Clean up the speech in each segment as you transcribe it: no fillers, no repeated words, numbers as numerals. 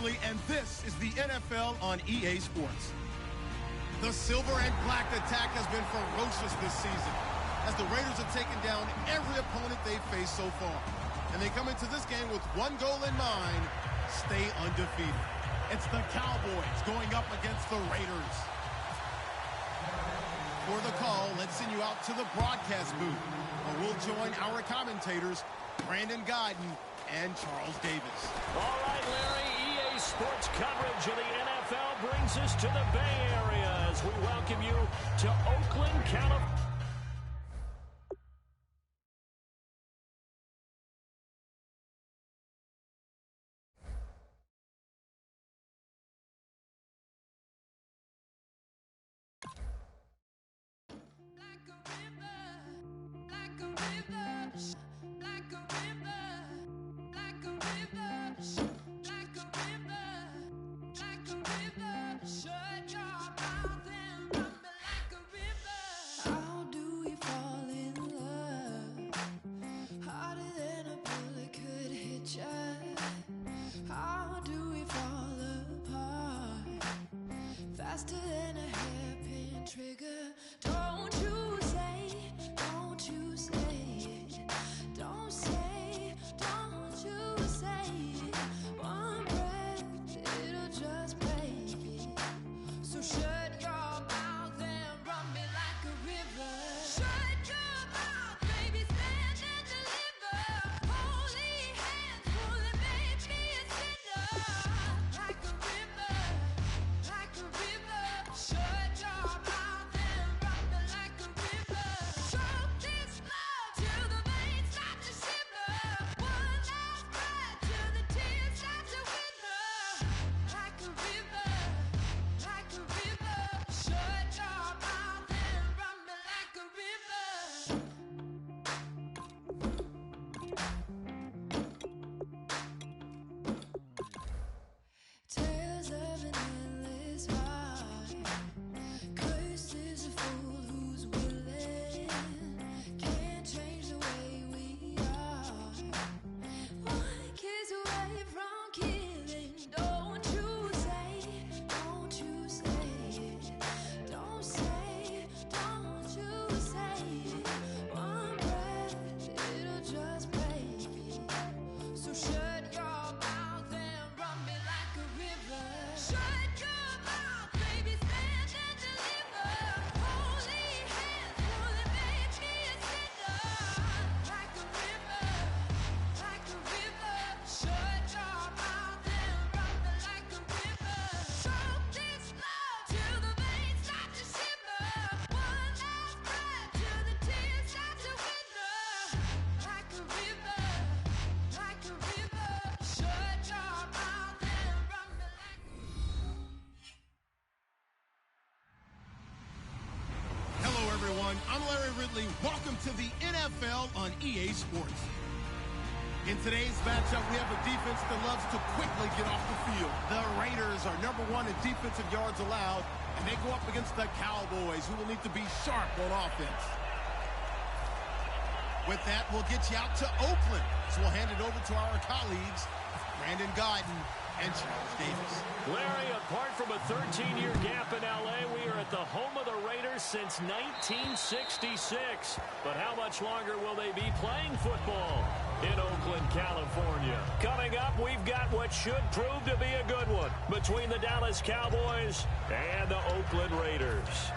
Ridley, and this is the NFL on EA Sports. The silver and black attack has been ferocious this season, as the Raiders have taken down every opponent they've faced so far. And they come into this game with one goal in mind: stay undefeated. It's the Cowboys going up against the Raiders. For the call, let's send you out to the broadcast booth, where we'll join our commentators, Brandon Gaudin and Charles Davis. All right, Larry, EA Sports coverage of the NFL brings us to the Bay Area as we welcome you to Oakland, California. Faster than a hairpin trigger. Don't you say it. Don't say it. One breath, it'll just break it. So shut your mouth and run me like a river. Shut your mouth, baby, stand and deliver. Holy hands, pulling, make me a sinner. Like a river, like a river. Shut your mouth and run me like a river. Choke this love till the veins start to shiver. One last breath till the tears start to wither. Like a river, like a river. Shut your mouth and run me like a river. Tales of an endless ride. Cursed is a fool who's willing. Can't change the way we are. One kiss away from killing. Don't you say it. Don't you say it. One breath, it'll just break it. So shut your mouth and run me like a river. Shut your mouth, baby, stand and deliver. Holy hands, pulling, make me a sinner. Like a river, like a river. Shut your mouth and run me like a river. Choke this love till the veins start to shiver. One last breath till the tears start to wither. Like a river, like a river. Shut your mouth and run me like a Hello, everyone. I'm Larry Ridley. Welcome to the NFL on EA Sports. In today's matchup, we have a defense that loves to quickly get off the field. The Raiders are number one in defensive yards allowed, and they go up against the Cowboys, who will need to be sharp on offense. With that, we'll get you out to Oakland. So we'll hand it over to our colleagues, Brandon Gaudin and Charles Davis. Larry, apart from a 13-year gap in L.A., we are at the home of the Raiders since 1966. But how much longer will they be playing football in Oakland, California? Coming up, we've got what should prove to be a good one between the Dallas Cowboys and the Oakland Raiders.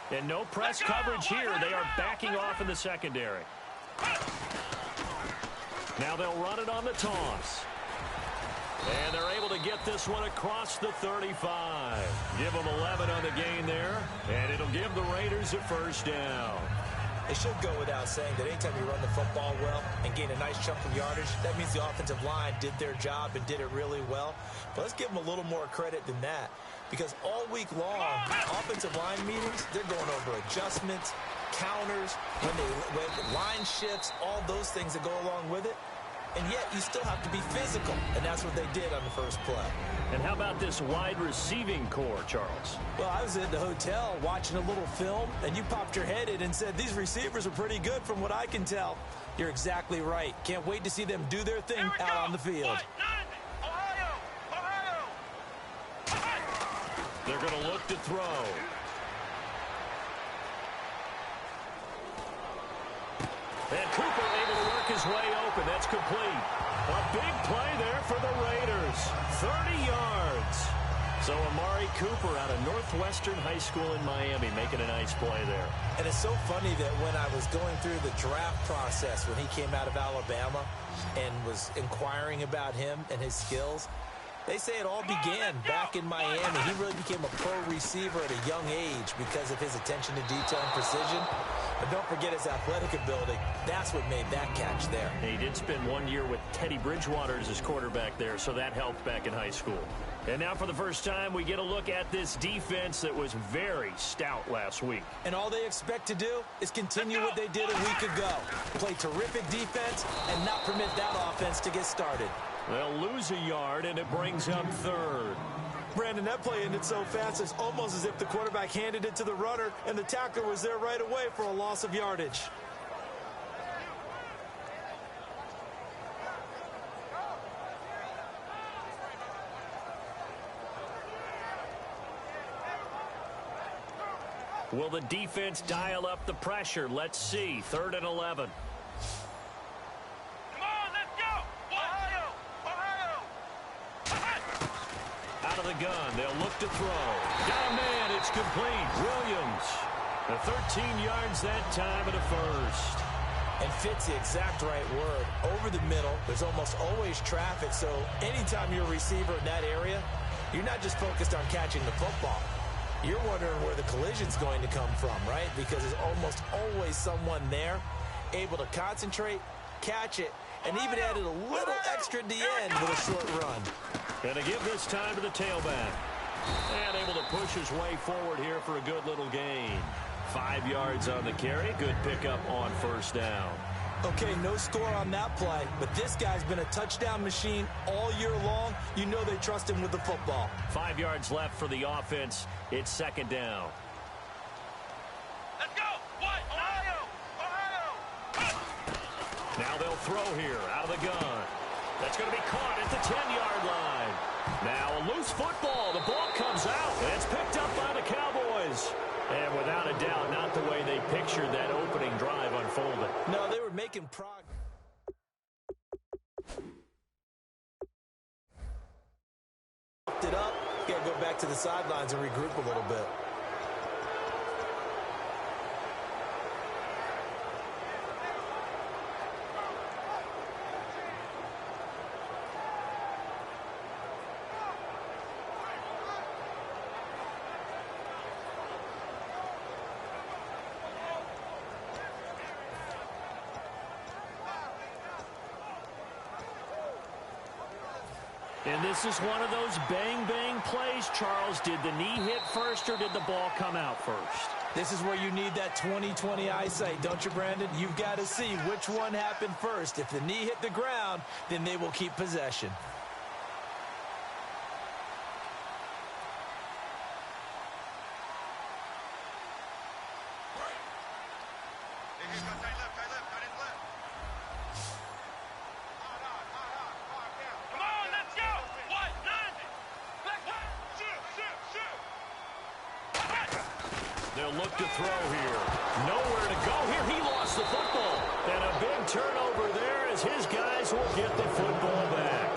And no press coverage here. They are backing off in the secondary. Now they'll run it on the toss. And they're able to get this one across the 35. Give them 11 on the gain there. And it'll give the Raiders a first down. It should go without saying that anytime you run the football well and gain a nice chunk of yardage, that means the offensive line did their job and did it really well. But let's give them a little more credit than that, because all week long, offensive line meetings, they're going over adjustments, counters, when line shifts, all those things that go along with it. and yet you still have to be physical, and that's what they did on the first play. And how about this wide receiving core, Charles? Well, I was in the hotel watching a little film, and you popped your head in and said, these receivers are pretty good from what I can tell. You're exactly right. Can't wait to see them do their thing out on the field. They're going to look to throw. And Cooper able to work his way open. That's complete. A big play there for the Raiders. 30 yards. So Amari Cooper out of Northwestern High School in Miami making a nice play there. And it's so funny that when I was going through the draft process when he came out of Alabama and was inquiring about him and his skills, they say it all began back in Miami. He really became a pro receiver at a young age because of his attention to detail and precision. But don't forget his athletic ability. That's what made that catch there. He did spend 1 year with Teddy Bridgewater as his quarterback there, so that helped back in high school. And now for the first time, we get a look at this defense that was very stout last week. And all they expect to do is continue what they did a week ago. Play terrific defense and not permit that offense to get started. They'll lose a yard, and it brings up third. Brandon, that play ended so fast, it's almost as if the quarterback handed it to the runner, and the tackler was there right away for a loss of yardage. Will the defense dial up the pressure? Let's see. 3rd and 11. Out of the gun, they'll look to throw. Got a man, it's complete. Williams, the 13 yards that time at a first. And fits the exact right word. Over the middle, there's almost always traffic, so anytime you're a receiver in that area, you're not just focused on catching the football. You're wondering where the collision's going to come from, right? Because there's almost always someone there able to concentrate, catch it, and even added a little extra at the end with a short run. Going to give this time to the tailback. And able to push his way forward here for a good little gain. 5 yards on the carry. Good pickup on first down. Okay, no score on that play, but this guy's been a touchdown machine all year long. You know they trust him with the football. 5 yards left for the offense. It's 2nd down. Let's go! What? Ohio! Now they'll throw here out of the gun. That's going to be caught at the 10-yard line. Now a loose football. The ball comes out. And it's picked up by the Cowboys. And without a doubt, not the way they pictured that opening drive unfolded. No, they were making progress. It up. Got to go back to the sidelines and regroup a little bit. And this is one of those bang-bang plays, Charles. Did the knee hit first or did the ball come out first? This is where you need that 20/20 eyesight, don't you, Brandon? You've got to see which one happened first. If the knee hit the ground, then they will keep possession. They'll look to throw here. Nowhere to go here. He lost the football. And a big turnover there as his guys will get the football back.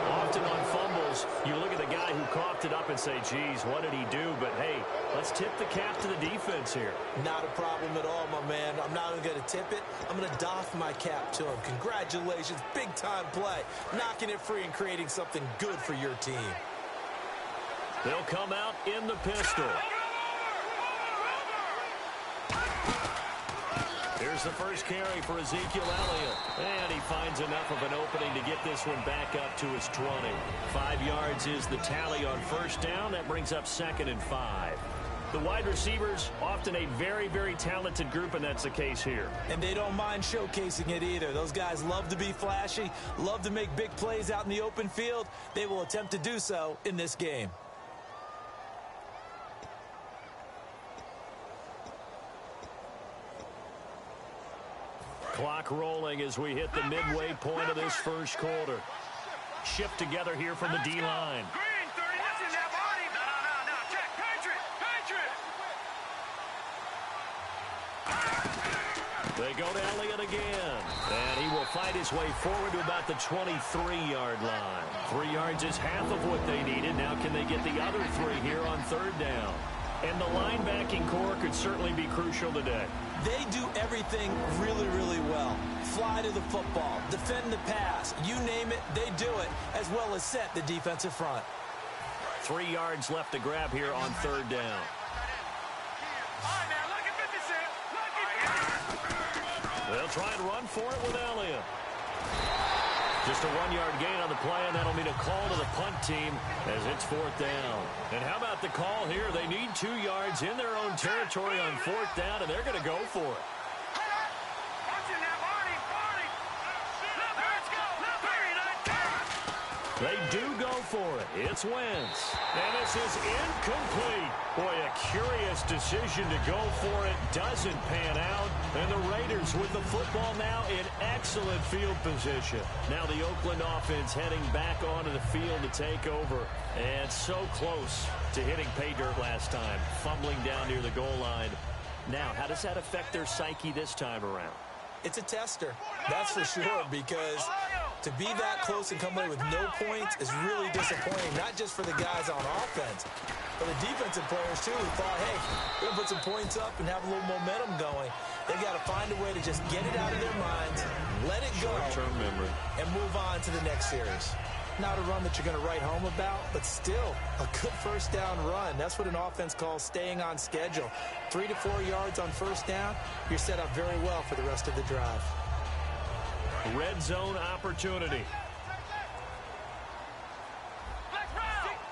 Often on fumbles, you look at the guy who coughed it up and say, geez, what did he do? But, hey, let's tip the cap to the defense here. Not a problem at all, my man. I'm not even going to tip it. I'm going to doff my cap to him. Congratulations. Big-time play. Knocking it free and creating something good for your team. They'll come out in the pistol. Here's the first carry for Ezekiel Elliott. And he finds enough of an opening to get this one back up to his 20. 5 yards is the tally on first down. That brings up 2nd and 5. The wide receivers, often a very, very talented group, and that's the case here. And they don't mind showcasing it either. Those guys love to be flashy, love to make big plays out in the open field. They will attempt to do so in this game. Clock rolling as we hit the midway point of this first quarter. Shift together here from the D-line. Green, 30, that's in that body. No. Check, Patriot. They go to Elliott again. And he will fight his way forward to about the 23-yard line. 3 yards is half of what they needed. Now can they get the other 3 here on third down? And the linebacking core could certainly be crucial today. They do everything really, really well. Fly to the football, defend the pass, you name it, they do it, as well as set the defensive front. 3 yards left to grab here on third down. All right, man, lucky 56. They'll try and run for it with Elliott. Just a 1-yard gain on the play, and that'll mean a call to the punt team as it's fourth down. And how about the call here? They need 2 yards in their own territory on fourth down, and they're going to go for it. That's in that body. Let's go. They do go for it. It's Wentz. And this is incomplete. Boy, a curious decision to go for it. Doesn't pan out. And the Raiders with the football now in excellent field position. Now the Oakland offense heading back onto the field to take over. And so close to hitting pay dirt last time. Fumbling down near the goal line. Now, how does that affect their psyche this time around? It's a tester, that's for sure, because to be that close and come away with no points is really disappointing, not just for the guys on offense, but the defensive players, too, who thought, hey, we're going to put some points up and have a little momentum going. They've got to find a way to just get it out of their minds, let it go, short-term memory, and move on to the next series. Not a run that you're going to write home about, but still a good first down run. That's what an offense calls staying on schedule. 3 to 4 yards on first down, you're set up very well for the rest of the drive. Red zone opportunity.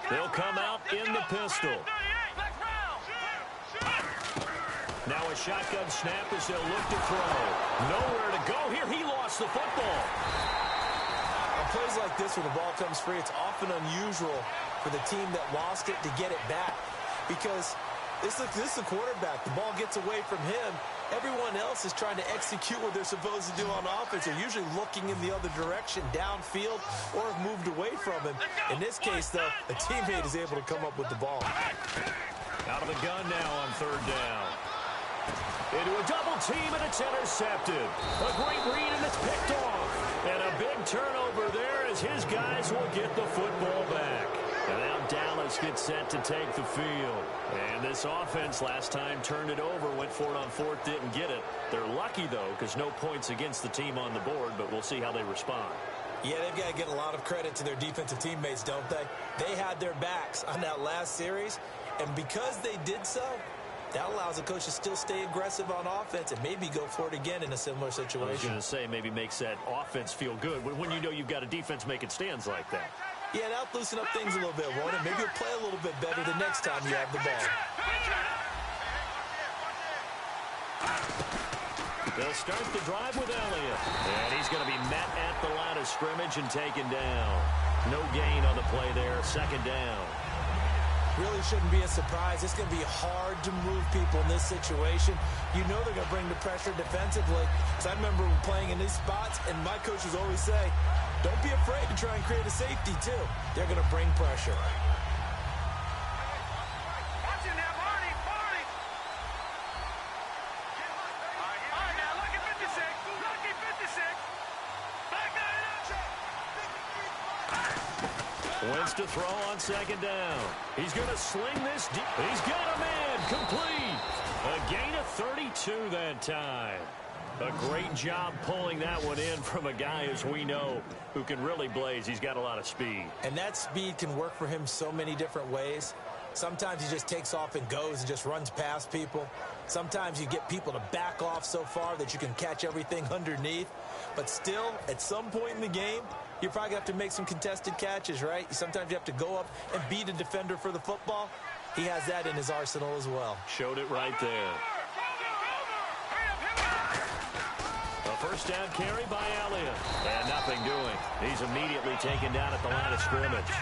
They'll come out in the pistol. Now a shotgun snap as they'll look to throw. Nowhere to go here. He lost the football. On plays like this, when the ball comes free, it's often unusual for the team that lost it to get it back, because this is the quarterback. The ball gets away from him. Everyone else is trying to execute what they're supposed to do on offense. They're usually looking in the other direction, downfield, or have moved away from him. In this case, though, a teammate is able to come up with the ball. Out of the gun now on third down. Into a double team, and it's intercepted. A great read, and it's picked off. And a big turnover there as his guys will get the football back. And now Dallas gets set to take the field. And this offense last time turned it over, went for it on fourth, didn't get it. They're lucky, though, because no points against the team on the board, but we'll see how they respond. Yeah, they've got to get a lot of credit to their defensive teammates, don't they? They had their backs on that last series, and because they did so, that allows the coach to still stay aggressive on offense and maybe go for it again in a similar situation. I was going to say, maybe makes that offense feel good when you know you've got a defense making stands like that. Yeah, that'll loosen up things a little bit, won't it? Maybe you'll play a little bit better the next time you have the ball. They'll start the drive with Elliott. And he's going to be met at the line of scrimmage and taken down. No gain on the play there, second down. Really shouldn't be a surprise. It's going to be hard to move people in this situation. You know they're going to bring the pressure defensively. Because I remember playing in these spots, and my coaches always say, don't be afraid to try and create a safety, too. They're going to bring pressure. Watching that Barney. All right, now, lucky 56. Lucky 56. Back Wentz to throw on second down. He's going to sling this deep. He's got a man complete. A gain of 32 that time. A great job pulling that one in from a guy, as we know, who can really blaze. He's got a lot of speed. And that speed can work for him so many different ways. Sometimes he just takes off and goes and just runs past people. Sometimes you get people to back off so far that you can catch everything underneath. But still, at some point in the game, you're probably going to have to make some contested catches, right? Sometimes you have to go up and beat a defender for the football. he has that in his arsenal as well. Showed it right there. A first down carry by Elliott. And nothing doing. He's immediately taken down at the line of scrimmage.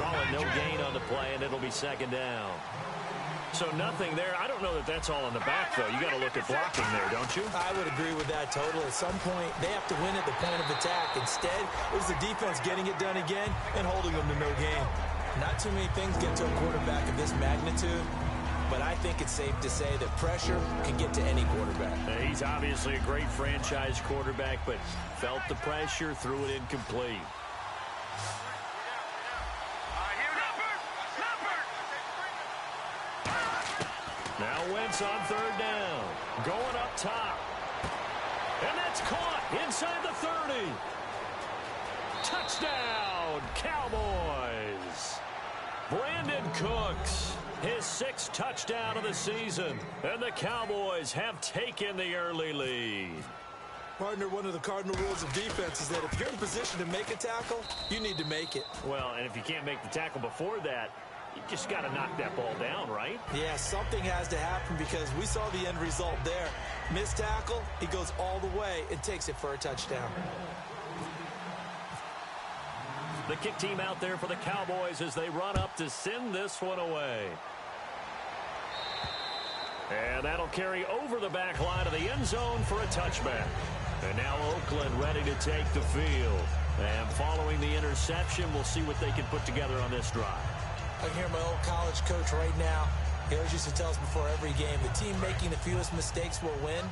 Call it no gain on the play, and it'll be second down. So nothing there. I don't know that that's all in the back, though. You got to look at blocking there, don't you? I would agree with that totally. At some point, they have to win at the point of attack. Instead, it was the defense getting it done again and holding them to no gain. Not too many things get to a quarterback of this magnitude, but I think it's safe to say that pressure can get to any quarterback. He's obviously a great franchise quarterback, but felt the pressure, threw it incomplete. Now Wentz on third down. Going up top. And that's caught inside the 30. Touchdown, Cowboys. Brandon Cooks, his 6th touchdown of the season. And the Cowboys have taken the early lead. Partner, one of the cardinal rules of defense is that if you're in position to make a tackle, you need to make it. Well, and if you can't make the tackle before that, you just got to knock that ball down, right? Yeah, something has to happen because we saw the end result there. Missed tackle, he goes all the way and takes it for a touchdown. The kick team out there for the Cowboys as they run up to send this one away. And that'll carry over the back line of the end zone for a touchback. And now Oakland ready to take the field. And following the interception, we'll see what they can put together on this drive. I can hear my old college coach right now. He always used to tell us before every game, the team making the fewest mistakes will win.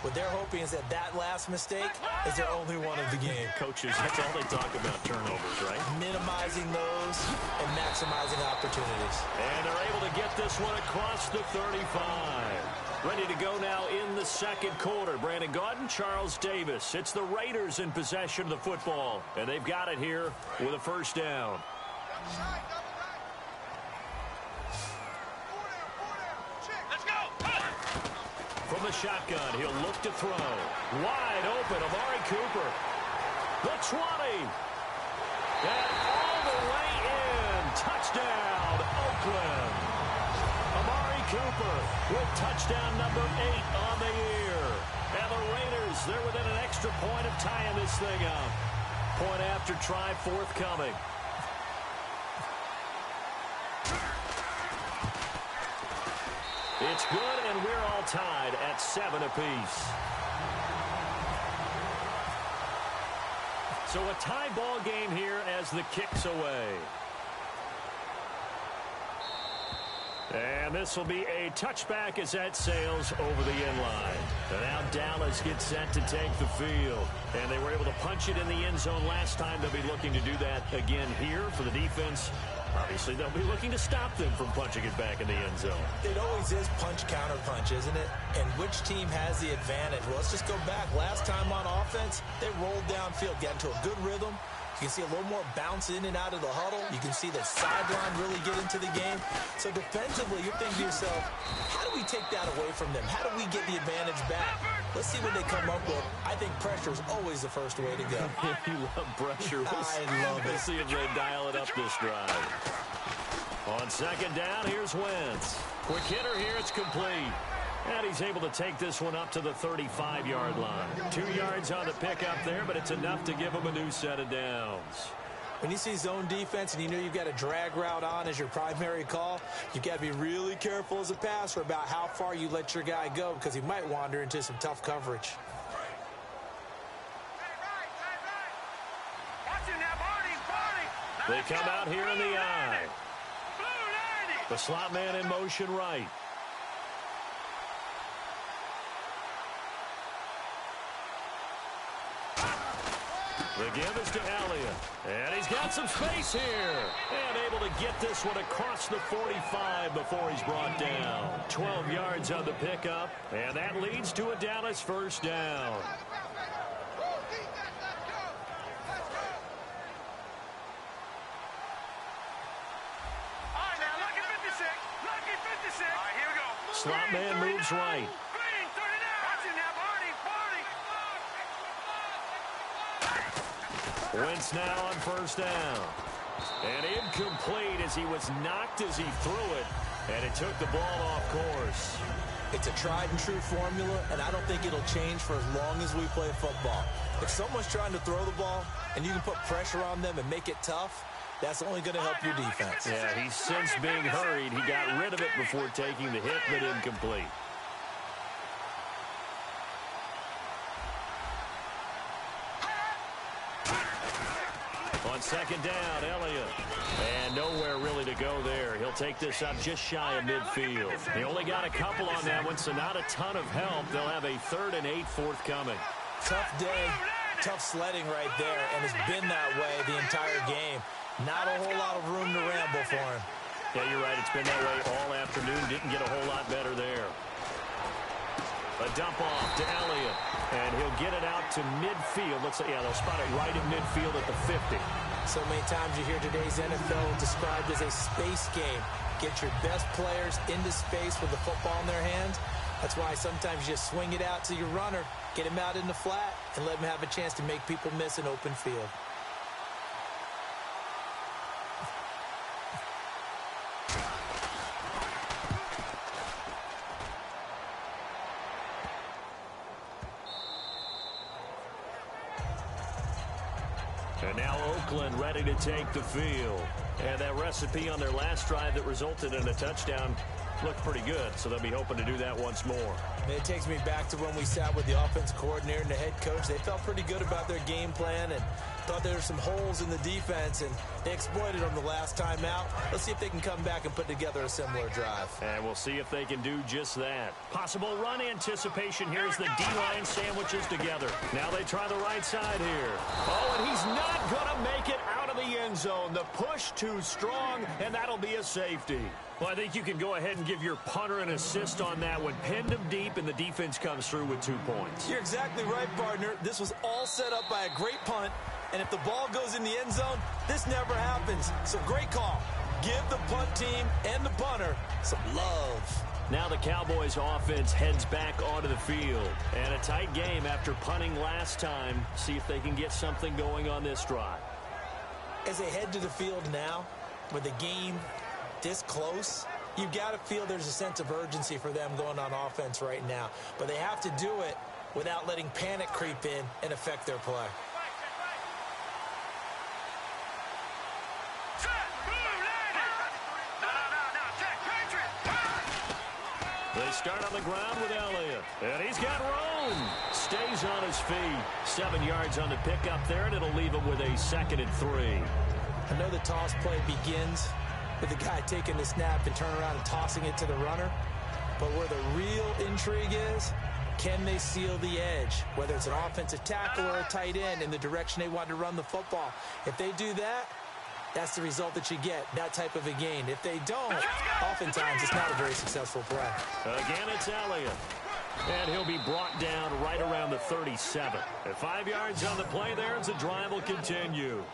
What they're hoping is that last mistake is their only one of the game. Coaches, that's all they talk about, turnovers, right? Minimizing those and maximizing opportunities. And they're able to get this one across the 35. Ready to go now in the second quarter. Brandon Gaudin, Charles Davis. It's the Raiders in possession of the football. And they've got it here with a first down. From the shotgun, he'll look to throw. Wide open, Amari Cooper. The 20. And all the way in. Touchdown, Oakland. Amari Cooper with touchdown number 8 on the year. And the Raiders, they're within an extra point of tying this thing up. Point after try forthcoming. It's good, and we're all tied at 7 apiece. So a tie ball game here as the kick's away. And this will be a touchback as that sails over the end line. And now Dallas gets set to take the field. And they were able to punch it in the end zone last time. They'll be looking to do that again here for the defense. Obviously, they'll be looking to stop them from punching it back in the end zone. It always is punch-counter-punch, isn't it? And which team has the advantage? Well, let's just go back. Last time on offense, they rolled downfield, got into a good rhythm. You can see a little more bounce in and out of the huddle. You can see the sideline really get into the game. So defensively, you're thinking to yourself, how do we take that away from them? How do we get the advantage back? Let's see what they come up with. I think pressure is always the first way to go. You love pressure. I love it. Let's see if they dial it up this drive. On second down, here's Wentz. Quick hitter here, it's complete. And he's able to take this one up to the 35-yard line. 2 yards on the pickup there, but it's enough to give him a new set of downs. When you see zone defense and you know you've got a drag route on as your primary call, you've got to be really careful as a passer about how far you let your guy go because he might wander into some tough coverage. They come out here in the eye. The slot man in motion right. The give is to Elliott. And he's got some space here. And able to get this one across the 45 before he's brought down. 12 yards on the pickup. And that leads to a Dallas first down. Slot man moves right. Wentz now on first down. And incomplete as he was knocked as he threw it. And it took the ball off course. It's a tried and true formula, and I don't think it'll change for as long as we play football. If someone's trying to throw the ball and you can put pressure on them and make it tough, that's only going to help your defense. Yeah, he's since being hurried. He got rid of it before taking the hit, but incomplete. On second down, Elliott. And nowhere really to go there. He'll take this up just shy of midfield. He only got a couple on that one, so not a ton of help. They'll have a 3rd and 8 forthcoming. Tough day, tough sledding right there, and it's been that way the entire game. Not a whole lot of room to ramble for him. Yeah, you're right. It's been that way all afternoon. Didn't get a whole lot better there. A dump off to Elliott, and he'll get it out to midfield. Looks like, yeah, they'll spot it right at midfield at the 50. So many times you hear today's NFL described as a space game. Get your best players into space with the football in their hands. That's why sometimes you just swing it out to your runner, get him out in the flat, and let him have a chance to make people miss an open field. And now Oakland ready to take the field. And that recipe on their last drive that resulted in a touchdown looked pretty good, so they'll be hoping to do that once more. It takes me back to when we sat with the offense coordinator and the head coach. They felt pretty good about their game plan and thought there were some holes in the defense, and they exploited them the last time out. Let's see if they can come back and put together a similar drive. And we'll see if they can do just that. Possible run anticipation here as the D-line sandwiches together. Now they try the right side here. Oh, and he's not going to make it out of the end zone. The push too strong, and that'll be a safety. Well, I think you can go ahead and give your punter an assist on that one. Pinned him deep, and the defense comes through with 2 points. You're exactly right, partner. This was all set up by a great punt, and if the ball goes in the end zone, this never happens. So great call. Give the punt team and the punter some love. Now the Cowboys offense heads back onto the field. And a tight game after punting last time. See if they can get something going on this drive. As they head to the field now, with the game this close, you've got to feel there's a sense of urgency for them going on offense right now. But they have to do it without letting panic creep in and affect their play. They start on the ground with Elliott. And he's got room. Stays on his feet. 7 yards on the pickup there, and it'll leave him with a 2nd and 3. I know the toss play begins with the guy taking the snap and turning around and tossing it to the runner. But where the real intrigue is, can they seal the edge? Whether it's an offensive tackle or a tight end in the direction they want to run the football. If they do that, that's the result that you get, that type of a gain. If they don't, oftentimes it's not a very successful play. Again, it's Elliott. And he'll be brought down right around the 37. At 5 yards on the play there as the drive will continue.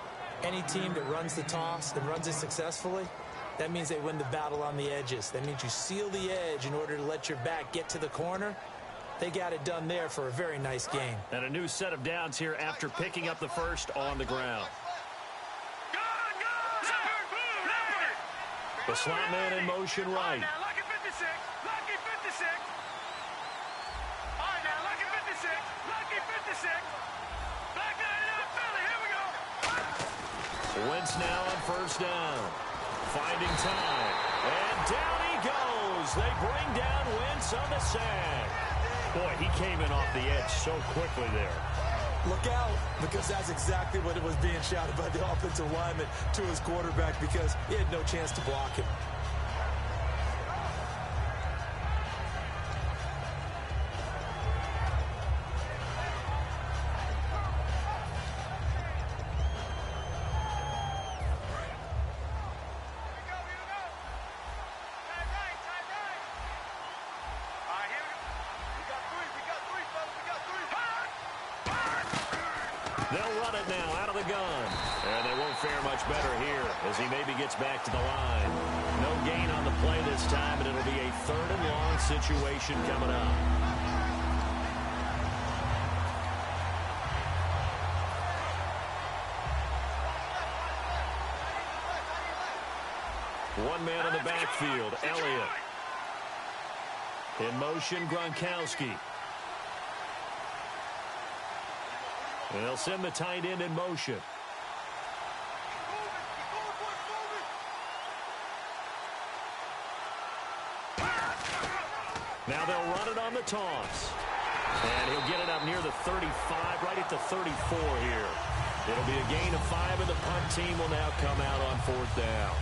Any team that runs the toss and runs it successfully, that means they win the battle on the edges. That means you seal the edge in order to let your back get to the corner. They got it done there for a very nice game. And a new set of downs here after picking up the first on the ground. The slot man in motion right. Lucky 56. Lucky 56. All right, now, lucky 56. Lucky 56. Back down, Philly. Here we go. Wentz now on first down. Finding time. And down he goes. They bring down Wentz on the sack. Boy, he came in off the edge so quickly there. Look out, because that's exactly what it was being shouted by the offensive lineman to his quarterback, because he had no chance to block him. They'll run it now out of the gun. And they won't fare much better here as he maybe gets back to the line. No gain on the play this time, and it'll be a 3rd and long situation coming up. One man in the backfield, Elliott. In motion, Gronkowski. And they'll send the tight end in motion. Now they'll run it on the toss. And he'll get it up near the 35, right at the 34 here. It'll be a gain of 5, and the punt team will now come out on 4th down.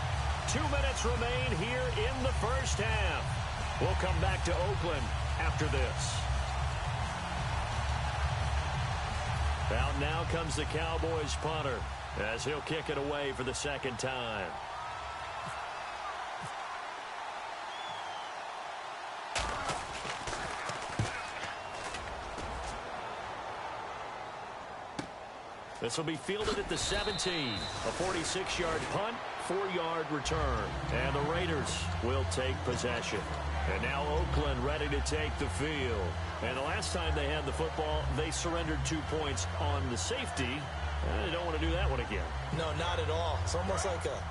2 minutes remain here in the first half. We'll come back to Oakland after this. Out now comes the Cowboys punter as he'll kick it away for the second time. This will be fielded at the 17. A 46-yard punt, 4-yard return. And the Raiders will take possession. And now Oakland ready to take the field. And the last time they had the football, they surrendered 2 points on the safety. They don't want to do that one again. No, not at all. It's almost like a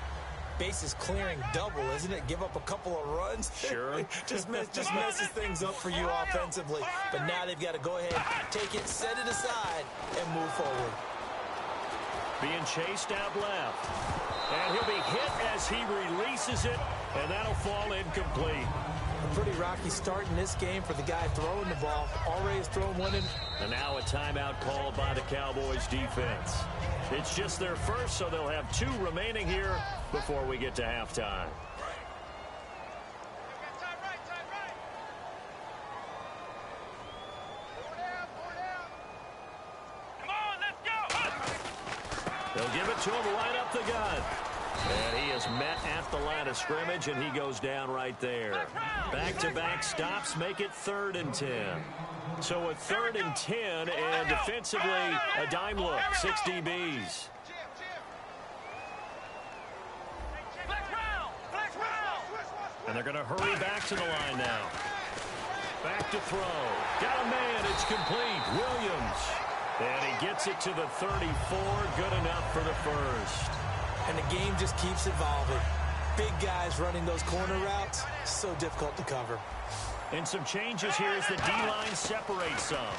bases clearing double, isn't it? Give up a couple of runs. Sure. just messes things up for you offensively. But now they've got to go ahead, take it, set it aside, and move forward. Being chased out left. And he'll be hit as he releases it, and that'll fall incomplete. A pretty rocky start in this game for the guy throwing the ball. Already has thrown one in. And now a timeout called by the Cowboys defense. It's just their first, so they'll have 2 remaining here before we get to halftime. They'll give it to him right up the gut. And he is met at the line of scrimmage, and he goes down right there. Back-to-back stops make it 3rd and 10. So a 3rd and 10, and defensively, a dime look, 6 DBs. And they're going to hurry back to the line now. Back to throw. Got a man. It's complete. Williams. And he gets it to the 34. Good enough for the first. And the game just keeps evolving. Big guys running those corner routes, so difficult to cover. And some changes here as the D-line separates some.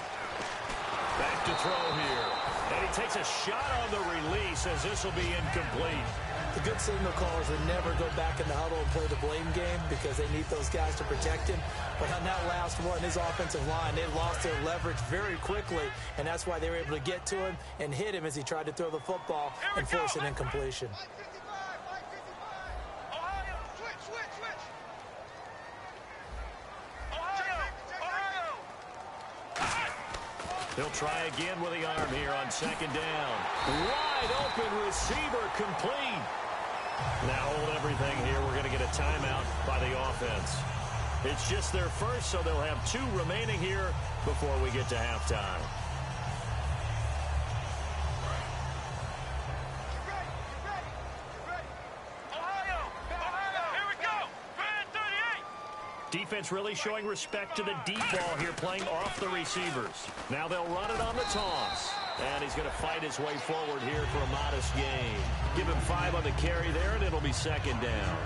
Back to throw here. And he takes a shot on the release as this will be incomplete. The good signal callers would never go back in the huddle and play the blame game because they need those guys to protect him. But on that last one, his offensive line, they lost their leverage very quickly, and that's why they were able to get to him and hit him as he tried to throw the football and force an incompletion. He'll try again with the arm here on 2nd down. Wide open receiver complete. Now hold everything here. We're going to get a timeout by the offense. It's just their first, so they'll have 2 remaining here before we get to halftime. Defense really showing respect to the deep ball here, playing off the receivers. Now they'll run it on the toss. And he's going to fight his way forward here for a modest gain. Give him 5 on the carry there, and it'll be 2nd down.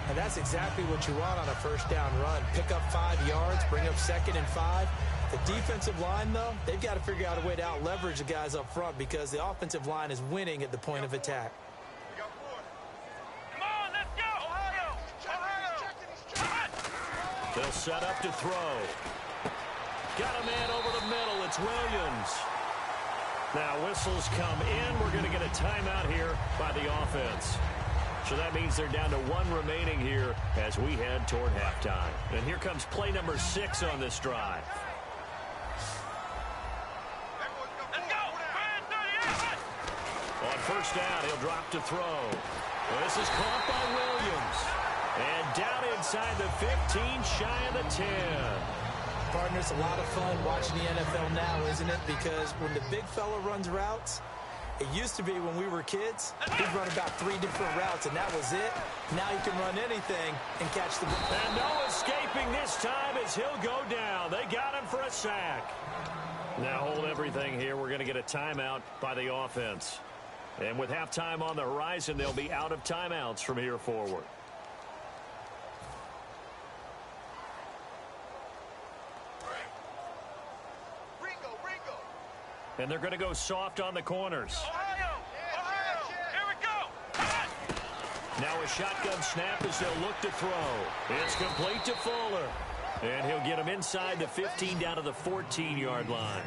And that's exactly what you want on a 1st down run. Pick up 5 yards, bring up 2nd and 5. The defensive line, though, they've got to figure out a way to out-leverage the guys up front because the offensive line is winning at the point of attack. They'll set up to throw. Got a man over the middle. It's Williams. Now whistles come in. We're going to get a timeout here by the offense. So that means they're down to 1 remaining here as we head toward halftime. And here comes play number 6 on this drive. On 1st down, he'll drop to throw. Well, this is caught by Williams. And down inside the 15, shy of the 10. Partner, it's a lot of fun watching the NFL now, isn't it? Because when the big fella runs routes, it used to be when we were kids, he'd run about 3 different routes, and that was it. Now he can run anything and catch the ball. And no escaping this time as he'll go down. They got him for a sack. Now hold everything here. We're going to get a timeout by the offense. And with halftime on the horizon, they'll be out of timeouts from here forward. And they're going to go soft on the corners. Ohio! Ohio! Here we go! Now a shotgun snap as they'll look to throw. It's complete to Fuller. And he'll get him inside the 15 down to the 14-yard line.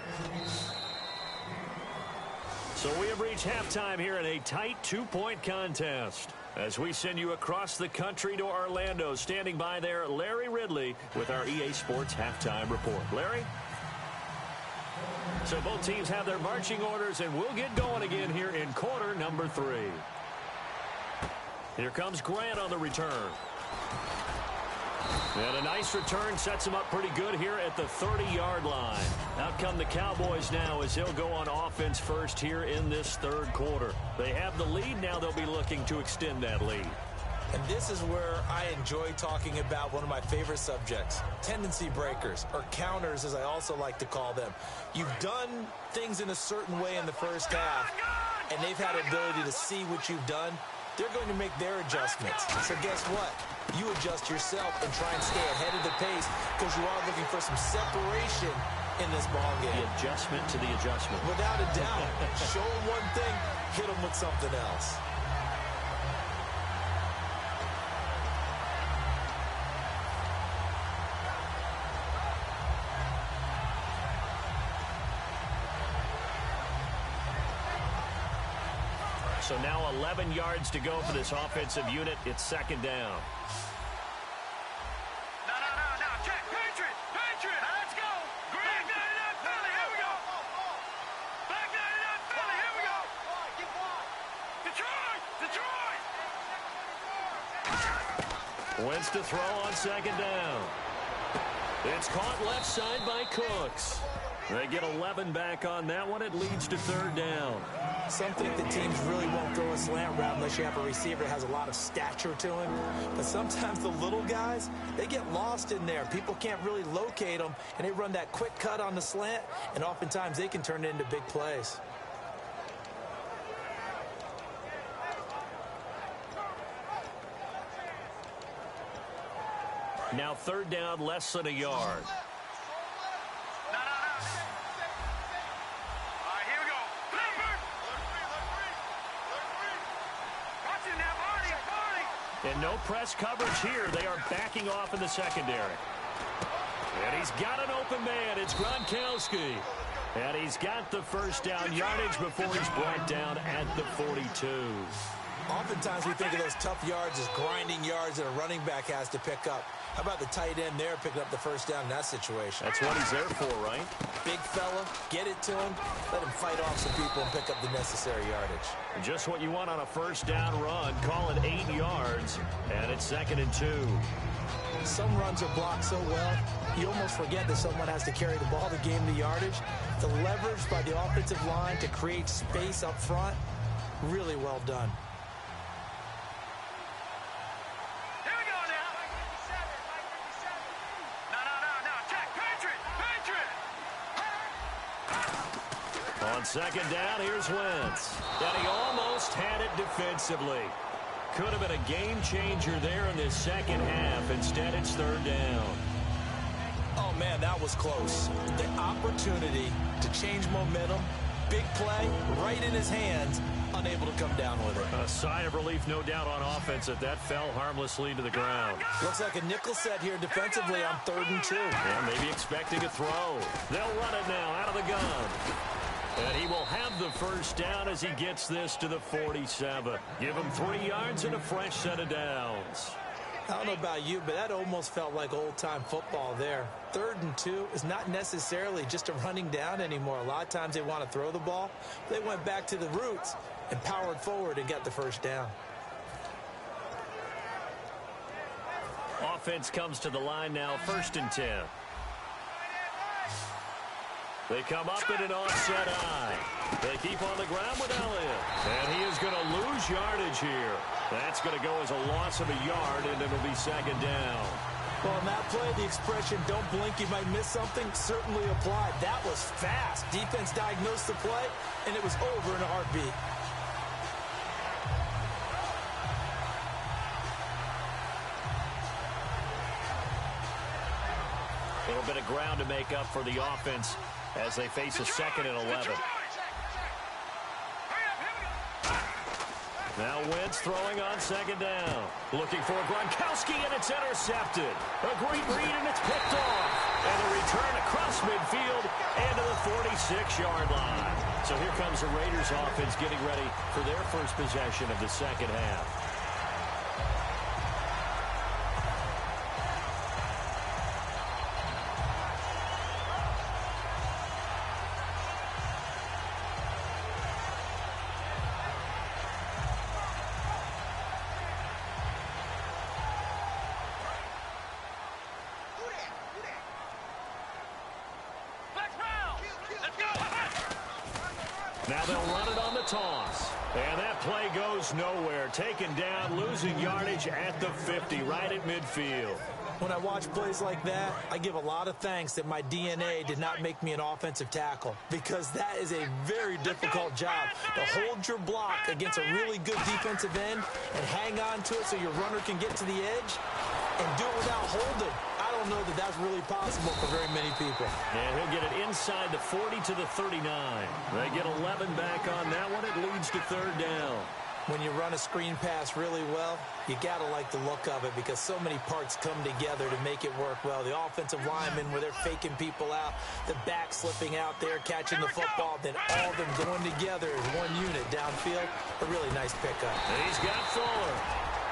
So we have reached halftime here in a tight 2-point contest. As we send you across the country to Orlando, standing by there, Larry Ridley with our EA Sports Halftime Report. Larry? So both teams have their marching orders, and we'll get going again here in quarter number 3. Here comes Grant on the return. And a nice return sets him up pretty good here at the 30-yard line. Out come the Cowboys now as they'll go on offense first here in this third quarter. They have the lead. Now they'll be looking to extend that lead. And this is where I enjoy talking about one of my favorite subjects, tendency breakers, or counters as I also like to call them. You've done things in a certain way in the first half, and they've had the ability to see what you've done. They're going to make their adjustments. So guess what? You adjust yourself and try and stay ahead of the pace because you are looking for some separation in this ball game. The adjustment to the adjustment. Without a doubt. Show them one thing, hit them with something else. So now 11 yards to go for this offensive unit. It's second down. No. Check. Patriot. Now let's go. Back 99 Philly. Here we go. Back 99 Philly. Here we go. Detroit. Wentz to throw on second down. It's caught left side by Cooks. They get 11 back on that one. It leads to third down. Some think the teams really won't throw a slant route unless you have a receiver that has a lot of stature to him. But sometimes the little guys, they get lost in there. People can't really locate them, and they run that quick cut on the slant, and oftentimes they can turn it into big plays. Now third down, less than a yard. No. All right, here we go. Clifford. Watch it now, Barney. And no press coverage here. They are backing off in the secondary. And he's got an open man. It's Gronkowski. And he's got the first down yardage before he's brought down at the 42. Oftentimes we think of those tough yards as grinding yards that a running back has to pick up. How about the tight end there picking up the first down in that situation? That's what he's there for, right? Big fella, get it to him, let him fight off some people and pick up the necessary yardage. And just what you want on a first down run. Call it 8 yards, and it's 2nd and 2. Some runs are blocked so well, you almost forget that someone has to carry the ball to gain the yardage. The leverage by the offensive line to create space up front, really well done. On second down, here's Wentz. And he almost had it defensively. Could have been a game changer there in this second half. Instead, it's third down. Oh, man, that was close. The opportunity to change momentum, big play, right in his hands, unable to come down with it. A sigh of relief, no doubt, on offense that fell harmlessly to the ground. Looks like a nickel set here defensively on 3rd and 2. Yeah, maybe expecting a throw. They'll run it now out of the gun. And he will have the first down as he gets this to the 47. Give him 3 yards and a fresh set of downs. I don't know about you, but that almost felt like old-time football there. 3rd and 2 is not necessarily just a running down anymore. A lot of times they want to throw the ball. They went back to the roots and powered forward and got the first down. Offense comes to the line now, 1st and 10. They come up in an offset eye. They keep on the ground with Elliott. And he is going to lose yardage here. That's going to go as a loss of a yard, and it'll be 2nd down. Well, on that play, the expression, don't blink, you might miss something, certainly applied. That was fast. Defense diagnosed the play, and it was over in a heartbeat. A little bit of ground to make up for the offense as they face a 2nd and 11. Now Wentz throwing on second down. Looking for Gronkowski, and it's intercepted. A great read, and it's picked off. And a return across midfield and to the 46-yard line. So here comes the Raiders offense getting ready for their first possession of the second half. Now they'll run it on the toss. And that play goes nowhere. Taken down, losing yardage at the 50, right at midfield. When I watch plays like that, I give a lot of thanks that my DNA did not make me an offensive tackle, because that is a very difficult job, to hold your block against a really good defensive end and hang on to it so your runner can get to the edge and do it without holding. I don't know that that's really possible for very many people. And he'll get it inside the 40 to the 39. They get 11 back on that one. It leads to third down. When you run a screen pass really well, you got to like the look of it, because so many parts come together to make it work well. The offensive linemen, where they're faking people out, the back slipping out there, catching the football, then all of them going together as one unit downfield. A really nice pickup. And he's got Fuller.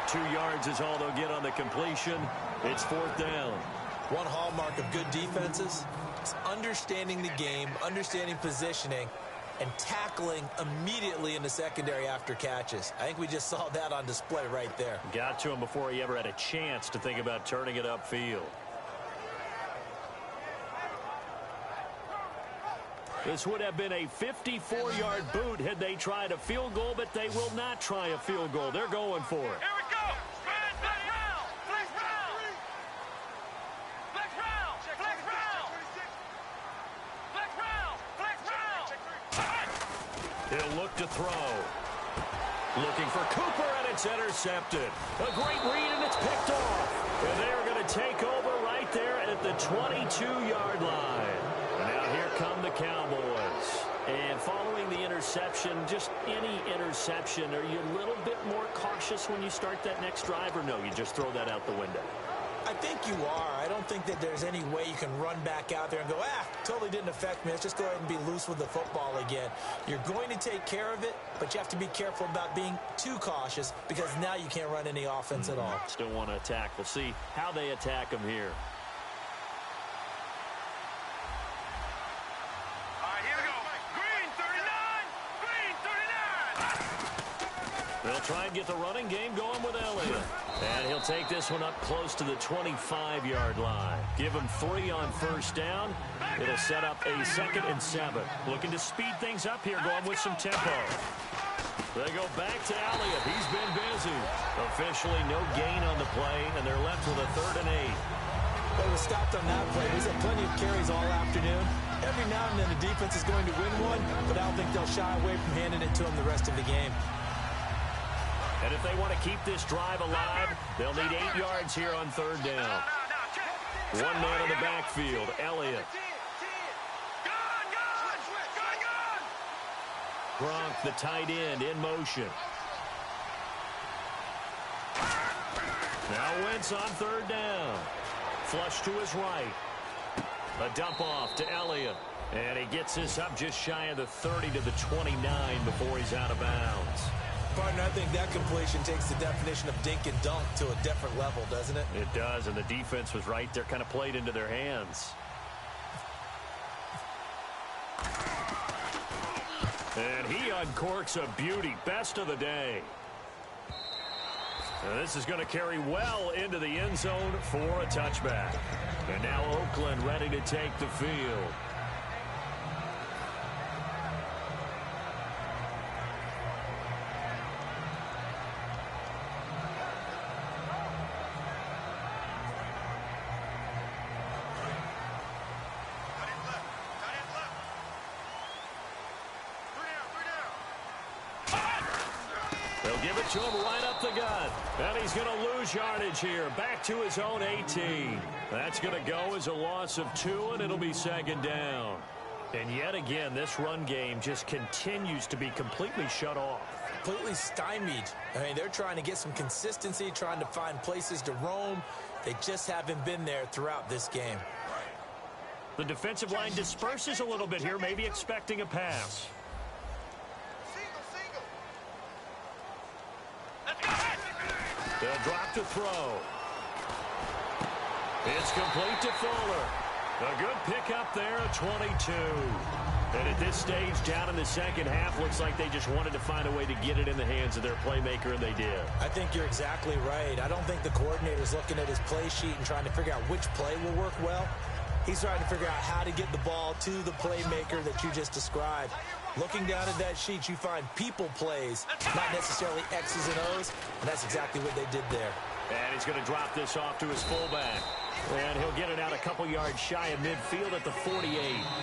2 yards is all they'll get on the completion. It's fourth down. One hallmark of good defenses is understanding the game, understanding positioning, and tackling immediately in the secondary after catches. I think we just saw that on display right there. Got to him before he ever had a chance to think about turning it upfield. This would have been a 54-yard boot had they tried a field goal, but they will not try a field goal. They're going for it. Here we go. Flex round. Flex round. Flex round. Flex round. Flex round. Flex round. He'll look to throw. Looking for Cooper, and it's intercepted. A great read, and it's picked off. And they're going to take over right there at the 22-yard line. And now here come the Cowboys. And following the interception, just any interception, are you a little bit more cautious when you start that next drive, or no, you just throw that out the window? I think you are. I don't think that there's any way you can run back out there and go, totally didn't affect me. Let's just go ahead and be loose with the football again. You're going to take care of it, but you have to be careful about being too cautious, because now you can't run any offense at all. Still want to attack. We'll see how they attack them here. All right, here we go. Green 39. Green 39. They'll try and get the running game going with Elliott. And he'll take this one up close to the 25-yard line. Give him 3 on first down. It'll set up a 2nd and 7. Looking to speed things up here, going with some tempo. They go back to Elliott. He's been busy. Officially no gain on the play, and they're left with a 3rd and 8. They were stopped on that play. He's had plenty of carries all afternoon. Every now and then the defense is going to win one, but I don't think they'll shy away from handing it to him the rest of the game. And if they want to keep this drive alive, they'll need 8 yards here on 3rd down. One man in the backfield, Elliott. Gronk, the tight end, in motion. Now Wentz on 3rd down. Flush to his right. A dump off to Elliott. And he gets this up just shy of the 30 to the 29 before he's out of bounds. Partner, I think that completion takes the definition of dink and dunk to a different level, doesn't it? It does, and the defense was right there, kind of played into their hands. And he uncorks a beauty. Best of the day. And this is going to carry well into the end zone for a touchback. And now Oakland ready to take the field. Give it to him right up the gut. And he's going to lose yardage here. Back to his own 18. That's going to go as a loss of 2, and it'll be 2nd down. And yet again, this run game just continues to be completely shut off. completely stymied. I mean, they're trying to get some consistency, trying to find places to roam. They just haven't been there throughout this game. The defensive line disperses a little bit here, maybe expecting a pass. They'll drop to throw. It's complete to Fuller. A good pickup there at 22. And at this stage, down in the second half, looks like they just wanted to find a way to get it in the hands of their playmaker, and they did. I think you're exactly right. I don't think the coordinator's looking at his play sheet and trying to figure out which play will work well. He's trying to figure out how to get the ball to the playmaker that you just described. Looking down at that sheet, you find people plays, not necessarily X's and O's, and that's exactly what they did there. And he's going to drop this off to his fullback. And he'll get it out a couple yards shy of midfield at the 48.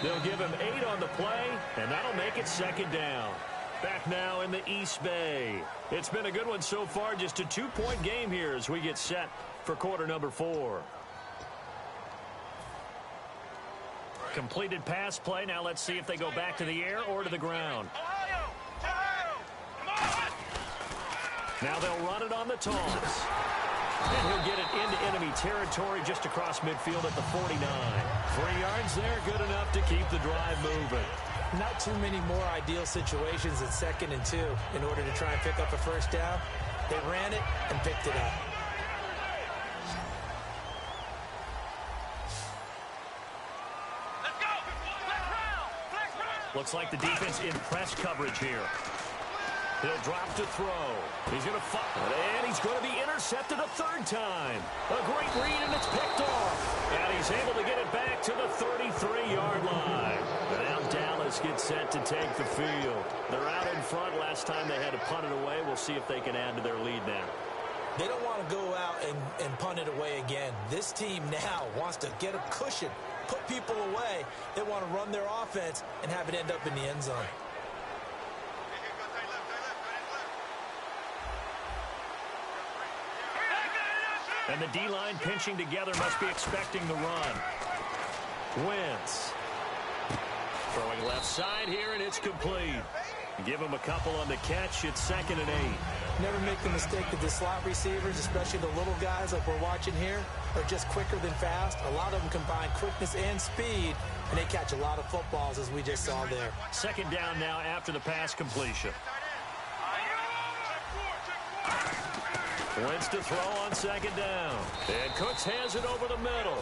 They'll give him 8 on the play, and that'll make it second down. Back now in the East Bay. It's been a good one so far, just a 2-point game here as we get set for quarter number 4. Completed pass play. Now let's see if they go back to the air or to the ground. Now they'll run it on the toss. And he'll get it into enemy territory just across midfield at the 49. 3 yards there, good enough to keep the drive moving. Not too many more ideal situations at 2nd and 2 in order to try and pick up a first down. They ran it and picked it up. Let's go! Flex round! Looks like the defense in press coverage here. He'll drop to throw. He's going to fire, and he's going to be intercepted a 3rd time. A great read, and it's picked off. And he's able to get it back to the 33-yard line. And now Dallas gets set to take the field. They're out in front. Last time they had to punt it away. We'll see if they can add to their lead now. They don't want to go out and punt it away again. This team now wants to get a cushion, put people away. They want to run their offense and have it end up in the end zone. And the D-line pinching together must be expecting the run. Wentz. Throwing left side here, and it's complete. Give him a couple on the catch. It's 2nd and 8. Never make the mistake that the slot receivers, especially the little guys like we're watching here, are just quicker than fast. A lot of them combine quickness and speed, and they catch a lot of footballs, as we just saw there. 2nd down now after the pass completion. Wentz to throw on 2nd down. And Cooks has it over the middle.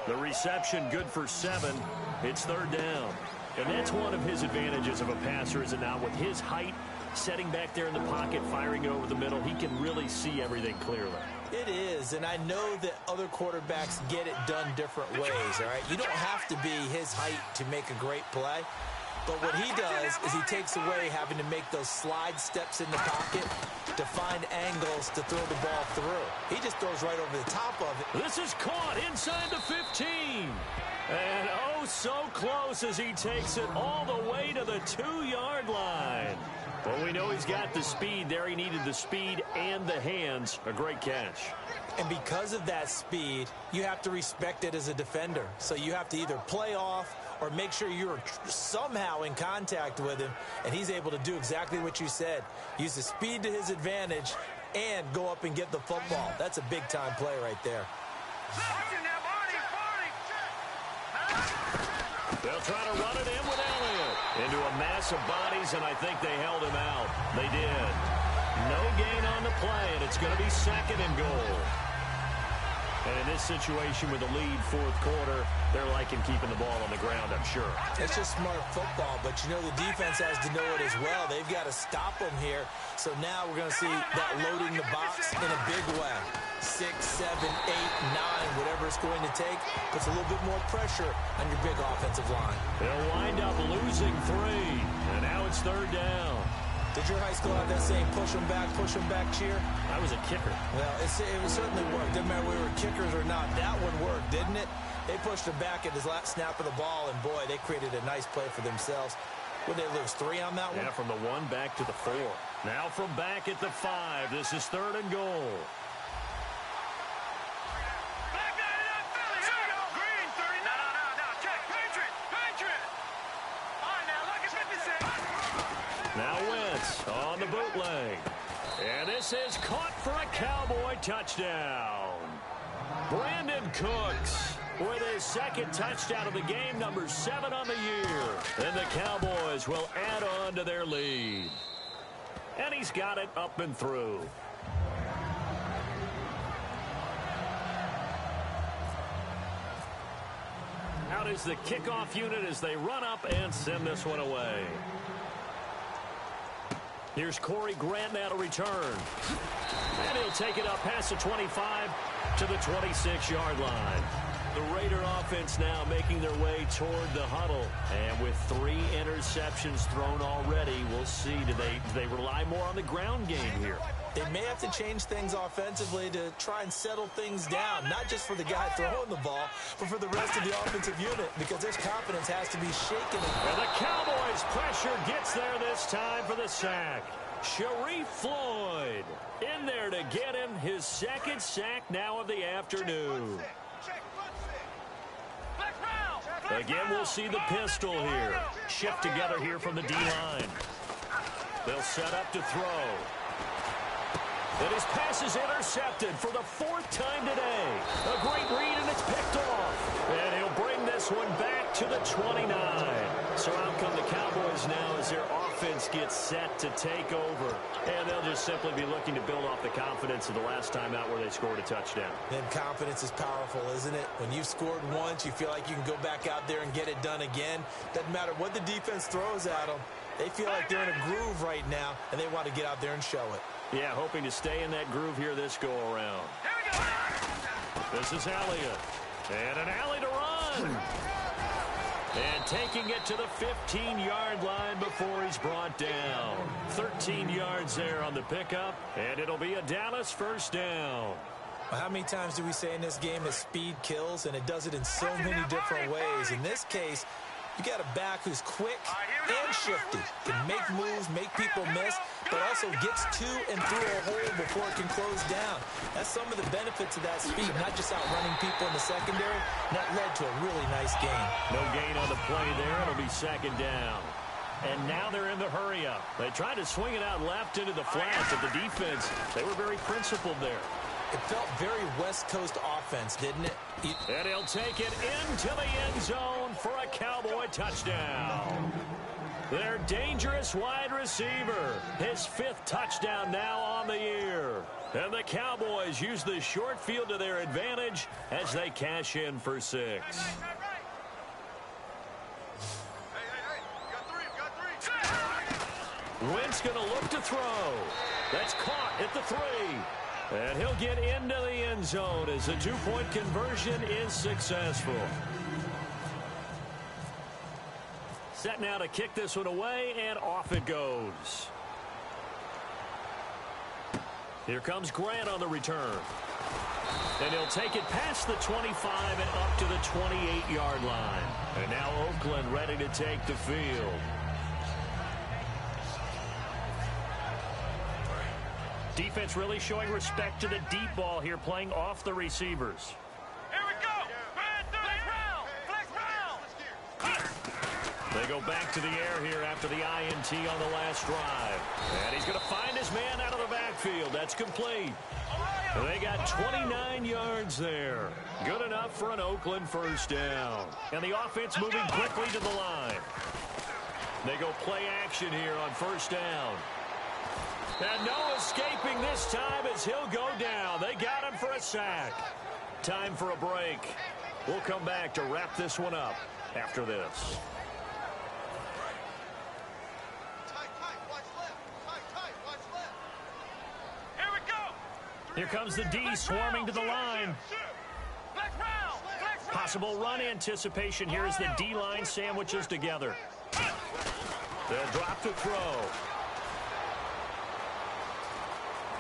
The reception good for 7. It's 3rd down. And that's one of his advantages of a passer, is it not? With his height, setting back there in the pocket, firing it over the middle, he can really see everything clearly. It is, and I know that other quarterbacks get it done different ways, all right? You don't have to be his height to make a great play. But what he does is he takes away having to make those slide steps in the pocket to find angles to throw the ball through. He just throws right over the top of it. This is caught inside the 15. And oh, so close as he takes it all the way to the 2-yard line. Well, we know he's got the speed there. He needed the speed and the hands. A great catch. And because of that speed, you have to respect it as a defender. So you have to either play off or make sure you're somehow in contact with him, and he's able to do exactly what you said. Use the speed to his advantage and go up and get the football. That's a big-time play right there. They'll try to run it in with Elliott. Into a mass of bodies, and I think they held him out. They did. No gain on the play, and it's going to be 2nd and goal. And in this situation with the lead 4th quarter, they're liking keeping the ball on the ground, I'm sure. It's just smart football, but you know the defense has to know it as well. They've got to stop them here. So now we're going to see that loading the box in a big way. 6, 7, 8, 9, whatever it's going to take, puts a little bit more pressure on your big offensive line. They'll wind up losing 3, and now it's 3rd down. Did your high school have that saying, push them back cheer? I was a kicker. Well, it certainly worked. Didn't matter whether we were kickers or not. That one worked, didn't it? They pushed him back at his last snap of the ball, and boy, they created a nice play for themselves. Would they lose 3 on that one? Yeah, from the 1 back to the 4. Now from back at the 5. This is 3rd and goal. Now Wentz. Lance on the bootleg. And this is caught for a Cowboy touchdown. Brandon Cooks with his second touchdown of the game, number 7 on the year. And the Cowboys will add on to their lead. And he's got it up and through. Out is the kickoff unit as they run up and send this one away. Here's Corey Grant now to return. And he'll take it up past the 25 to the 26-yard line. The Raider offense now making their way toward the huddle. And with 3 interceptions thrown already, we'll see, do they rely more on the ground game here? They may have to change things offensively to try and settle things down, not just for the guy throwing the ball, but for the rest of the offensive unit, because their confidence has to be shaken. And the Cowboys' pressure gets there this time for the sack. Sharif Floyd in there to get him his second sack now of the afternoon. Again, we'll see the pistol here. Shift together here from the D-line. They'll set up to throw. And his pass is intercepted for the 4th time today. A great read, and it's picked off. And he'll bring this one back to the 29. So out come the Cowboys now as their offense gets set to take over. And they'll just simply be looking to build off the confidence of the last time out where they scored a touchdown. And confidence is powerful, isn't it? When you've scored once, you feel like you can go back out there and get it done again. Doesn't matter what the defense throws at them. They feel like they're in a groove right now, and they want to get out there and show it. Yeah, hoping to stay in that groove here this go-around. This is Elliott. And an alley to run. And taking it to the 15-yard line before he's brought down. 13 yards there on the pickup, and it'll be a Dallas first down. Well, how many times do we say in this game that speed kills, and it does it in so many different ways? In this case, you got a back who's quick and shifty, can make moves, make people miss, but also gets to and through a hole before it can close down. That's some of the benefits of that speed, not just outrunning people in the secondary. And that led to a really nice gain. No gain on the play there. It'll be second down. And now they're in the hurry-up. They tried to swing it out left into the flat, but the defense, they were very principled there. It felt very West Coast offense, didn't it? And he'll take it into the end zone for a Cowboy touchdown. Their dangerous wide receiver, his 5th touchdown now on the year. And the Cowboys use the short field to their advantage as they cash in for 6. Wentz going to look to throw. That's caught at the 3. And he'll get into the end zone as the 2-point conversion is successful. Set now to kick this one away, and off it goes. Here comes Grant on the return. And he'll take it past the 25 and up to the 28-yard line. And now Oakland ready to take the field. Defense really showing respect to the deep ball here, playing off the receivers. Here we go. Flex round. They go back to the air here after the INT on the last drive. And he's going to find his man out of the backfield. That's complete. They got 29 yards there. Good enough for an Oakland first down. And the offense moving quickly to the line. They go play action here on first down. And no escaping this time as he'll go down. They got him for a sack. Time for a break. We'll come back to wrap this one up after this. Here we go. Here comes the D swarming to the line. Flex round. Possible run anticipation here as the D-line sandwiches together. They'll drop to throw.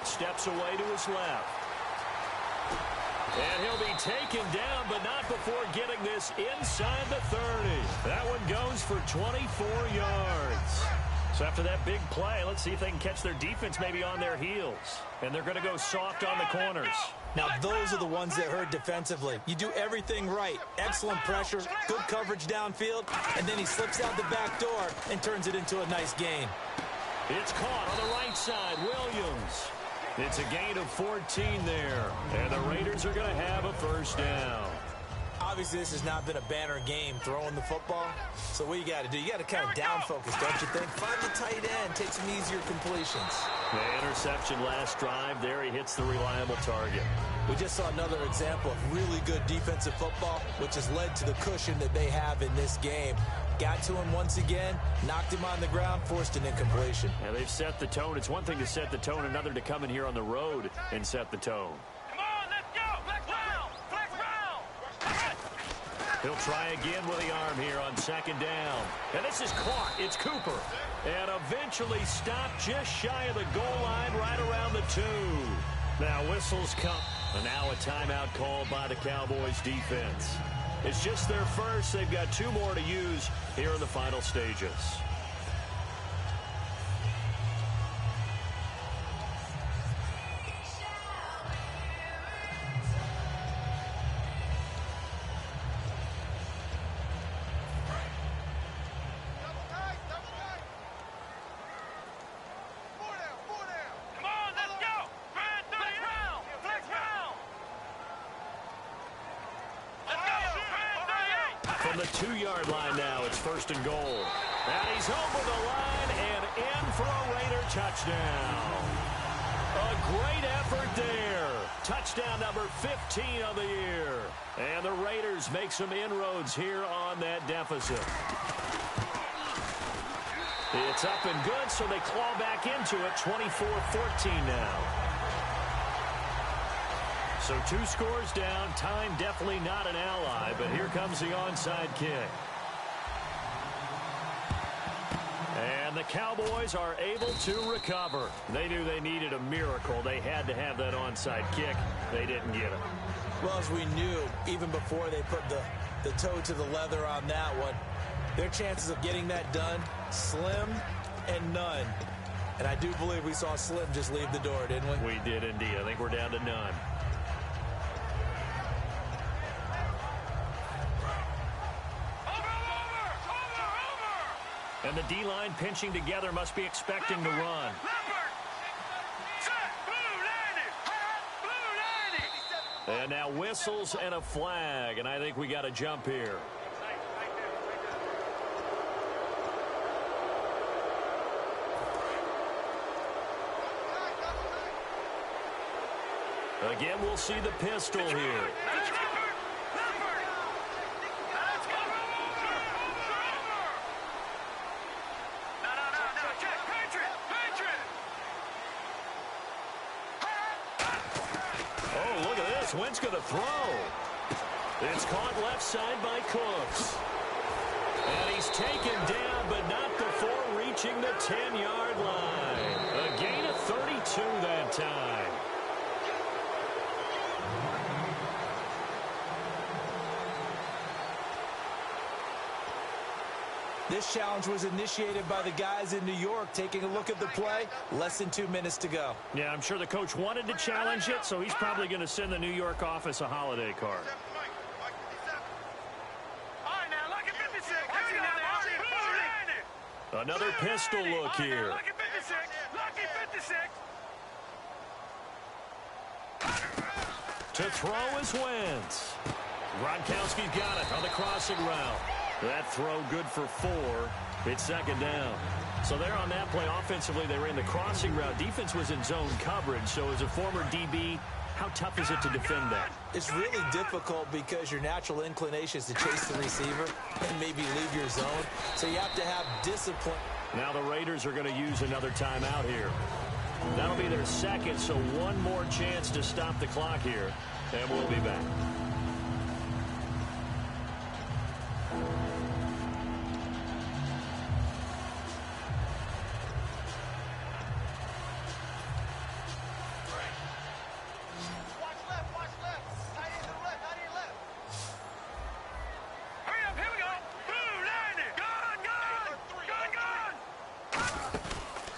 Steps away to his left. And he'll be taken down, but not before getting this inside the 30. That one goes for 24 yards. So after that big play, let's see if they can catch their defense maybe on their heels. And they're going to go soft on the corners. Now, those are the ones that hurt defensively. You do everything right. Excellent pressure, good coverage downfield, and then he slips out the back door and turns it into a nice gain. It's caught on the right side. Williams. It's a gain of 14 there. And the Raiders are going to have a first down. Obviously, this has not been a banner game throwing the football. So what you got to do, you got to kind of down focus, don't you think? Find the tight end, take some easier completions. The interception last drive. There he hits the reliable target. We just saw another example of really good defensive football, which has led to the cushion that they have in this game. Got to him once again, knocked him on the ground, forced an incompletion. Now they've set the tone. It's one thing to set the tone, another to come in here on the road and set the tone. Come on, let's go. Flex round. Flex round. He'll try again with the arm here on second down. And this is caught. It's Cooper. And eventually stopped just shy of the goal line right around the 2. Now whistles come. And now a timeout called by the Cowboys defense. It's just their first. They've got 2 more to use here in the final stages. From the 2-yard line now, it's first and goal. And he's over the line and in for a Raider touchdown. A great effort there. Touchdown number 15 of the year. And the Raiders make some inroads here on that deficit. It's up and good, so they claw back into it, 24-14 now. So 2 scores down. Time definitely not an ally, but here comes the onside kick. And the Cowboys are able to recover. They knew they needed a miracle. They had to have that onside kick. They didn't get it. Well, as we knew, even before they put the toe to the leather on that one, their chances of getting that done, slim and none. And I do believe we saw Slim just leave the door, didn't we? We did indeed. I think we're down to none. And the D-line pinching together must be expecting to run. And now whistles and a flag, and I think we got a jump here. Again, we'll see the pistol here. Wentz going to throw. It's caught left side by Cooks. And he's taken down, but not before reaching the 10-yard line. A gain of 32 that time. This challenge was initiated by the guys in New York. Taking a look at the play, less than 2 minutes to go. Yeah, I'm sure the coach wanted to challenge it, so he's probably going to send the New York office a holiday card. Another pistol look here. To throw is Wentz. Gronkowski's got it on the crossing route. That throw good for 4. It's second down. So there on that play, offensively, they ran the crossing route. Defense was in zone coverage. So as a former DB, how tough is it to defend that? It's really difficult because your natural inclination is to chase the receiver and maybe leave your zone. So you have to have discipline. Now the Raiders are going to use another timeout here. That'll be their second, so one more chance to stop the clock here. And we'll be back.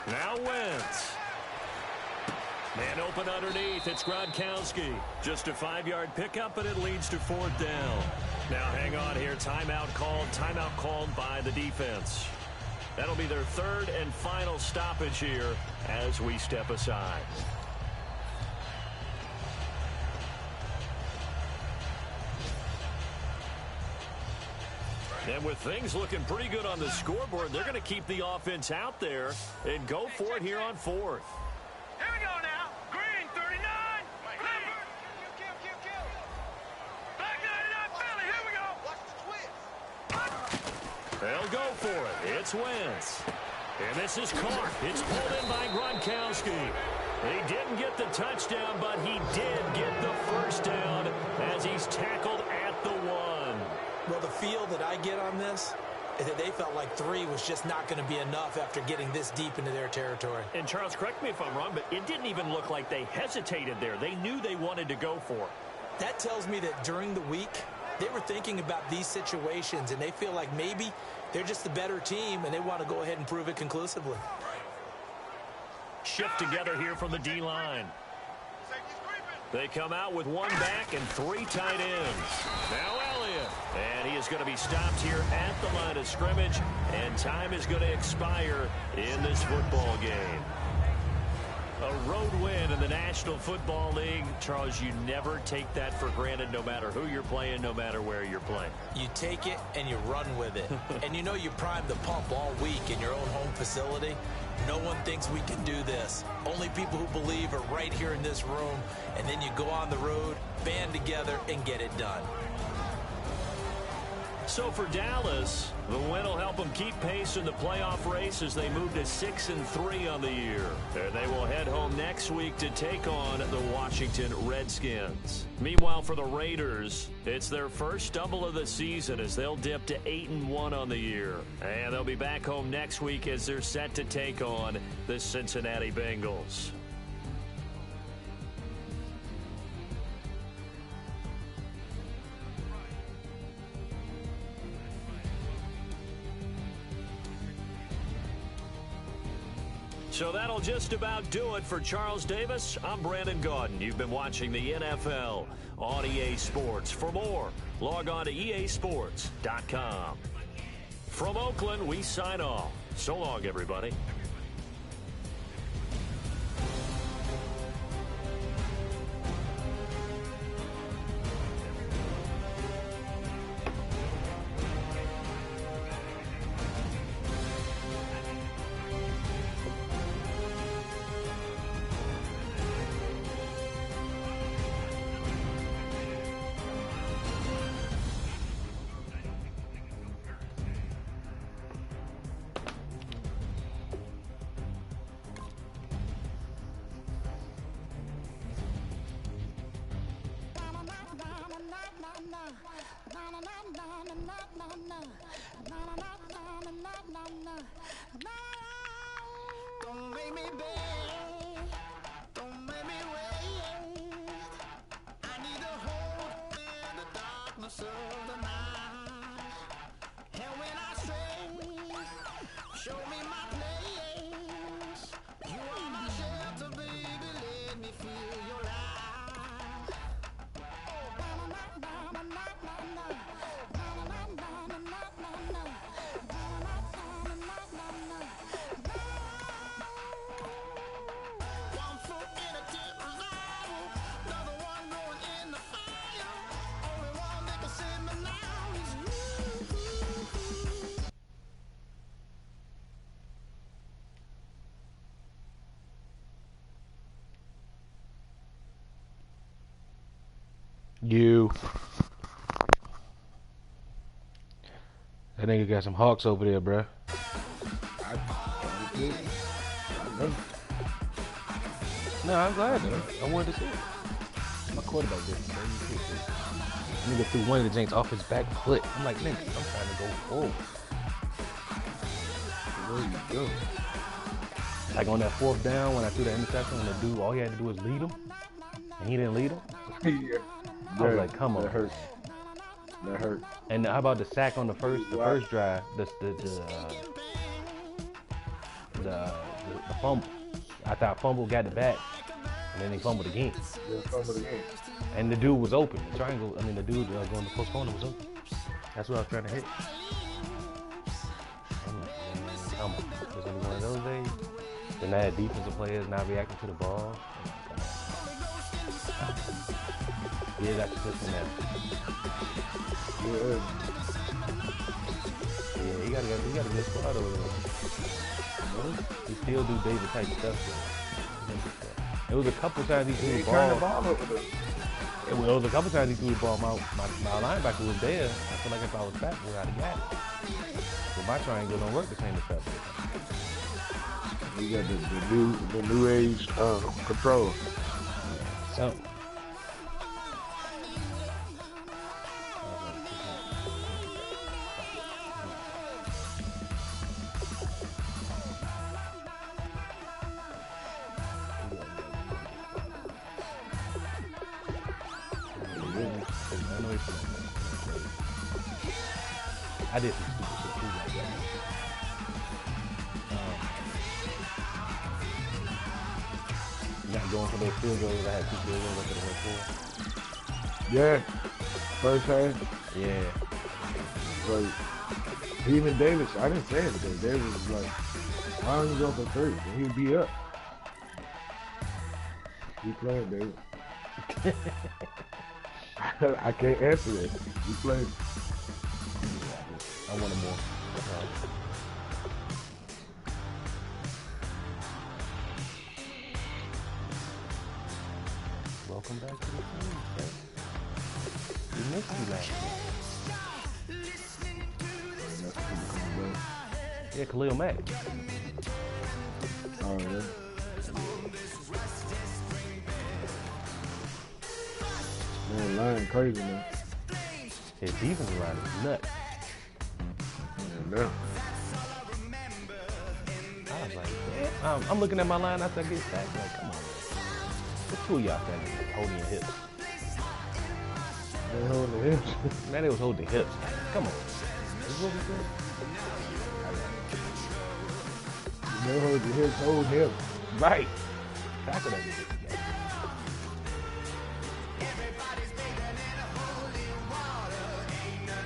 Now Wentz. Man open underneath. It's Gronkowski. Just a 5-yard pickup, and it leads to 4th down. Now hang on here. Timeout called by the defense. That'll be their third and final stoppage here as we step aside. And with things looking pretty good on the scoreboard, they're going to keep the offense out there and go for it here on fourth. Here we go now. Green, 39. Clifford. Kill. Black 99, Philly. Here we go. Watch the twist. They'll go for it. It's Wentz. And this is caught. It's pulled in by Gronkowski. He didn't get the touchdown, but he did get the first down as he's tackled at the 1. Well, the feel that I get on this is that they felt like 3 was just not going to be enough after getting this deep into their territory. And Charles, correct me if I'm wrong, but it didn't even look like they hesitated there. They knew they wanted to go for it. That tells me that during the week, they were thinking about these situations, and they feel like maybe they're just the better team, and they want to go ahead and prove it conclusively. Shift together here from the D-line. They come out with 1 back and 3 tight ends. Now Elliott. And he is going to be stopped here at the line of scrimmage. And time is going to expire in this football game. A road win in the National Football League. Charles, you never take that for granted no matter who you're playing, no matter where you're playing. You take it and you run with it. And you know you primed the pump all week in your own home facility. No one thinks we can do this. Only people who believe are right here in this room. And then you go on the road, band together, and get it done. So for Dallas, the win will help them keep pace in the playoff race as they move to 6-3 on the year. And they will head home next week to take on the Washington Redskins. Meanwhile, for the Raiders, it's their first stumble of the season as they'll dip to 8-1 on the year. And they'll be back home next week as they're set to take on the Cincinnati Bengals. So that'll just about do it for Charles Davis. I'm Brandon Gaudin. You've been watching the NFL on EA Sports. For more, log on to easports.com. From Oakland, we sign off. So long, everybody. Don't make me beg, don't make me wait. I need a hold in the darkness of the night. And when I stray, show me my place. You are my shelter, baby, let me feel your light. Oh, na na na na na na. That nigga got some hawks over there, bruh. No, I'm glad though. I wanted to see it. My quarterback did it. Nigga threw one of the Janks off his back foot. I'm like, nigga, I'm trying to go forward. Where you go? Like on that 4th down when I threw that interception and the dude, all he had to do was lead him. And he didn't lead him. Yeah. I was like, come on. That hurt. That hurt. And how about the sack on the first drive? The fumble. I thought fumble got the back, and then he fumbled again. Yeah, fumbled again. And the dude was open. The triangle. I mean, the dude going to post corner was open. That's what I was trying to hit. I'm like, come on. was really one of those days. Then I had defensive players not reacting to the ball. Yeah, that's just in that. Yeah. Yeah, he got a good squad over there. He still do David type stuff though. It was a couple times he threw He the turned the ball. ball over there. It was a couple times he threw the ball. My linebacker was there. I feel like if I was fat boy, I'd have got it. But my triangle don't work the same as fat boy. He got the new age control. So. I did some stupid shit too like that. Not going for those field goals. I had 2 field goals I could have went for. Yeah. First half. Yeah. Like, even Davis, I didn't say it today. Davis was like, why don't you go for 3? And he'd be up. You playing, David. I can't answer it. You playing. I wanted more. Welcome back to the team, man. We missed you last year. Yeah, Khalil Mack. Oh, yeah. Man, line crazy, man. His defensive line is nuts. Yeah. I was like, damn. I'm looking at my line after I get sacked. Like, come on, man. What's 2 of y'all standing holding your hips? They holding the hips. Man, they was holding the hips. Come on. This is what we doing. They hold the hips, hold hips. Right. Tackle that shit.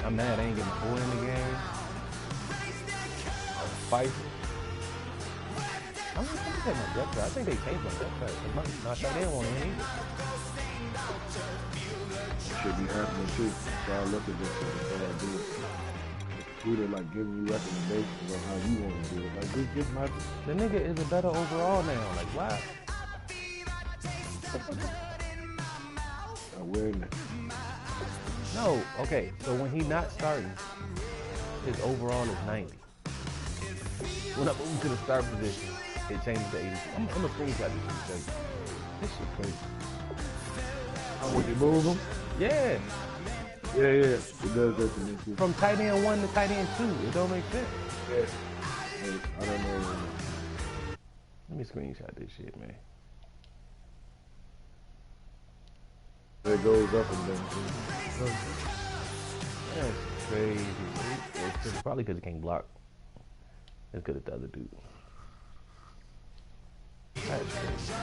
I'm mad I ain't getting a boy in the game. Fight. I'm gonna take my depth chart. I think they changed my depth chart. My shot in won't end either. Should be happening too. So I look at this and what I do. Twitter like giving you recommendations on how you want to do it. Like this my The nigga is a better overall now. Like why? awareness. No. Okay. So when he not starting, his overall is 90. When I move to the start position, it changes to 82. I'm gonna screenshot this shit. This shit crazy. Oh, when you move them? Yeah. Yeah. It does that to me too. From tight end 1 to tight end 2. It don't make sense. Yeah. Hey, I don't know. Let me screenshot this shit, man. It goes up and down. That's crazy. It's probably because he can't block. As good as the other dude. That's crazy.